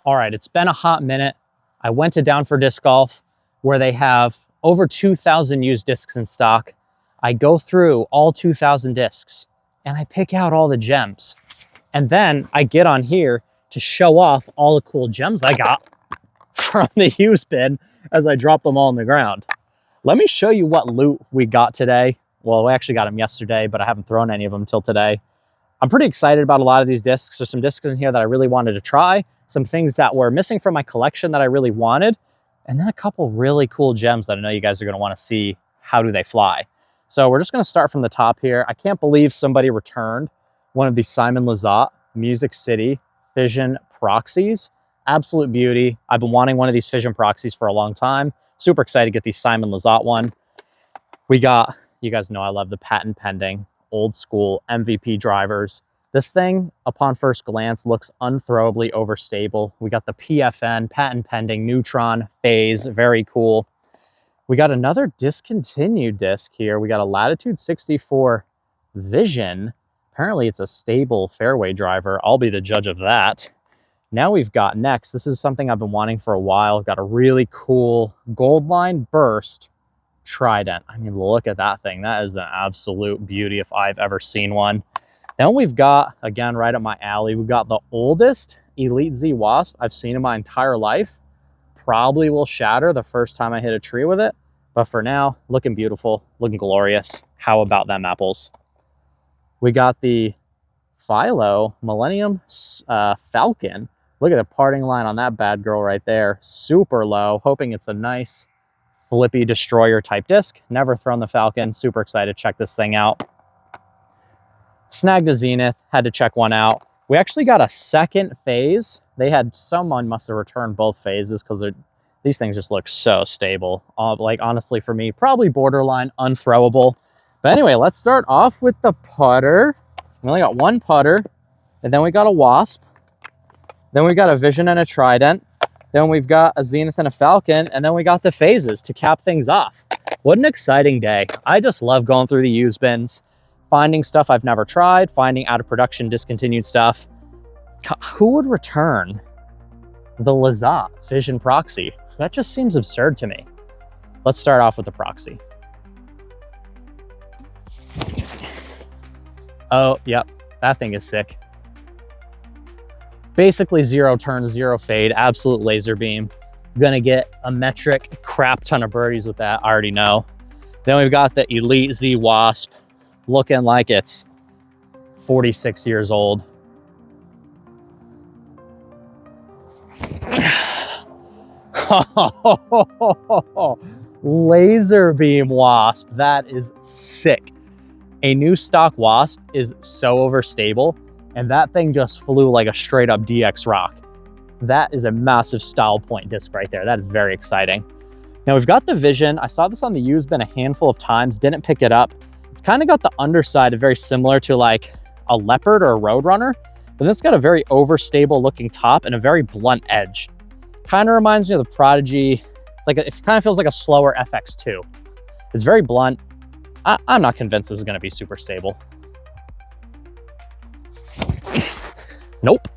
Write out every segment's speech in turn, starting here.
All right, it's been a hot minute. I went to Down for Disc Golf where they have over 2,000 used discs in stock. I go through all 2,000 discs and I pick out all the gems. And then I get on here to show off all the cool gems I got from the used bin as I drop them all on the ground. Let me show you what loot we got today. Well, we actually got them yesterday, but I haven't thrown any of them till today. I'm pretty excited about a lot of these discs. There's some discs in here that I really wanted to try, some things that were missing from my collection that I really wanted, and then a couple really cool gems that I know you guys are gonna wanna see how do they fly. So we're just gonna start from the top here. I can't believe somebody returned one of the Simon Lizotte Music City Fission Proxies. Absolute beauty. I've been wanting one of these Fission Proxies for a long time. Super excited to get the Simon Lizotte one. We got, you guys know I love the patent pending, old school MVP drivers. This thing, upon first glance, looks unthrowably overstable. We got the PFN, patent pending, neutron, phase, very cool. We got another discontinued disc here. We got a Latitude 64 Vision. Apparently it's a stable fairway driver. I'll be the judge of that. Now we've got next, this is something I've been wanting for a while. Got a really cool Gold Line Burst Trident. I mean, look at that thing. That is an absolute beauty if I've ever seen one. Then we've got, again, right up my alley, we've got the oldest Elite Z Wasp I've seen in my entire life. Probably will shatter the first time I hit a tree with it. But for now, looking beautiful, looking glorious. How about them apples? We got the Philo Millennium Falcon. Look at the parting line on that bad girl right there. Super low, hoping it's a nice flippy destroyer type disc. Never thrown the Falcon. Super excited to check this thing out. Snagged a Zenith. Had to check one out. We actually got a second phase. They had, someone must have returned both phases because these things just look so stable. Like, honestly, for me, probably borderline unthrowable. But anyway, let's start off with the putter. We only got one putter. And then we got a Wasp. Then we got a Vision and a Trident. Then we've got a Zenith and a Falcon, and then we got the phases to cap things off. What an exciting day. I just love going through the used bins, finding stuff I've never tried, finding out of production discontinued stuff. Who would return the Lizotte Fission Proxy? That just seems absurd to me. Let's start off with the Proxy. Oh, yep, that thing is sick. Basically 0 turn, 0 fade, absolute laser beam. Gonna get a metric crap ton of birdies with that, I already know. Then we've got the Elite Z Wasp, looking like it's 46 years old. Laser beam Wasp, that is sick. A new stock Wasp is so overstable, and that thing just flew like a straight up DX rock. That is a massive style point disc right there. That is very exciting. Now we've got the Vision. I saw this on the used bin a handful of times, didn't pick it up. It's kind of got the underside very similar to like a Leopard or a Roadrunner, but then it's got a very overstable looking top and a very blunt edge. Kind of reminds me of the Prodigy. Like, it kind of feels like a slower FX2. It's very blunt. I'm not convinced this is going to be super stable. Nope.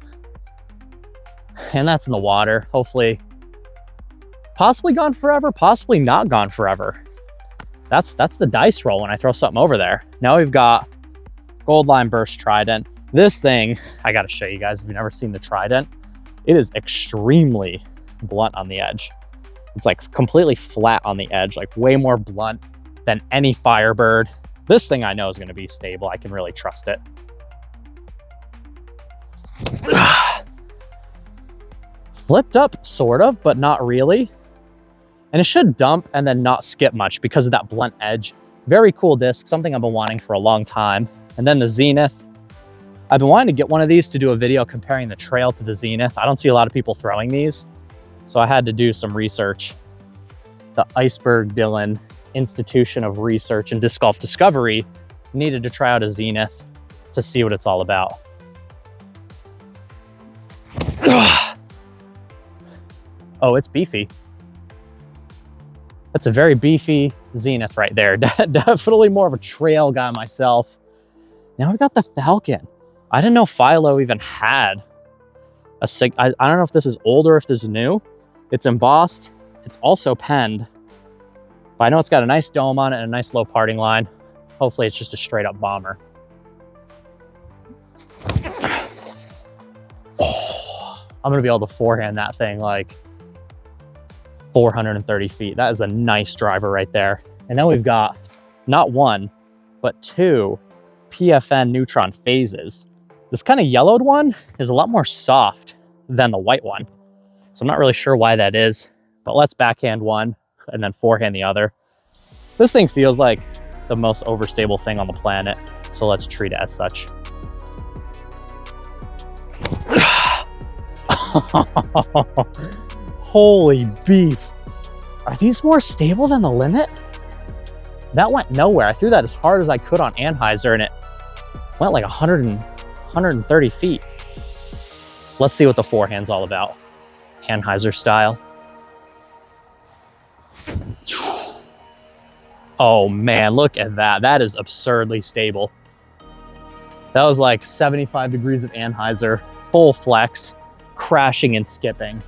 And that's in the water. Hopefully, possibly gone forever, possibly not gone forever. That's the dice roll when I throw something over there. Now we've got Gold Line Burst Trident. This thing, I got to show you guys if you've never seen the Trident. It is extremely blunt on the edge. It's like completely flat on the edge, like way more blunt than any Firebird. This thing I know is going to be stable. I can really trust it. Flipped up, sort of, but not really. And it should dump and then not skip much because of that blunt edge. Very cool disc, something I've been wanting for a long time. And then the Zenith. I've been wanting to get one of these to do a video comparing the Trail to the Zenith. I don't see a lot of people throwing these, so I had to do some research. The Iceberg Dillon Institution of Research and Disc Golf Discovery needed to try out a Zenith to see what it's all about. Oh, it's beefy. That's a very beefy Zenith right there. Definitely more of a trail guy myself. Now we've got the Falcon. I didn't know Philo even had I don't know if this is old or if this is new. It's embossed. It's also penned. But I know it's got a nice dome on it and a nice low parting line. Hopefully it's just a straight up bomber. Oh, I'm gonna be able to forehand that thing like 430 feet. That is a nice driver right there. And then we've got not one, but two PFN neutron phases. This kind of yellowed one is a lot more soft than the white one. So I'm not really sure why that is, but let's backhand one and then forehand the other. This thing feels like the most overstable thing on the planet, so let's treat it as such. Holy beef. Are these more stable than the limit? That went nowhere. I threw that as hard as I could on Anheuser and it went like 130 feet. Let's see what the forehand's all about. Anheuser style. Oh man, look at that. That is absurdly stable. That was like 75 degrees of Anheuser, full flex, crashing and skipping.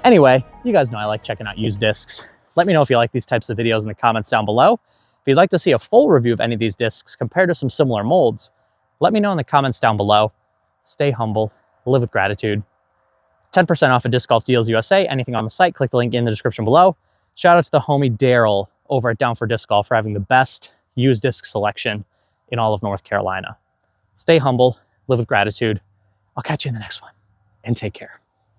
Anyway, you guys know I like checking out used discs. Let me know if you like these types of videos in the comments down below. If you'd like to see a full review of any of these discs compared to some similar molds, let me know in the comments down below. Stay humble, live with gratitude. 10% off of Disc Golf Deals USA. Anything on the site, click the link in the description below. Shout out to the homie Daryl over at Down for Disc Golf for having the best used disc selection in all of North Carolina. Stay humble, live with gratitude. I'll catch you in the next one, and take care.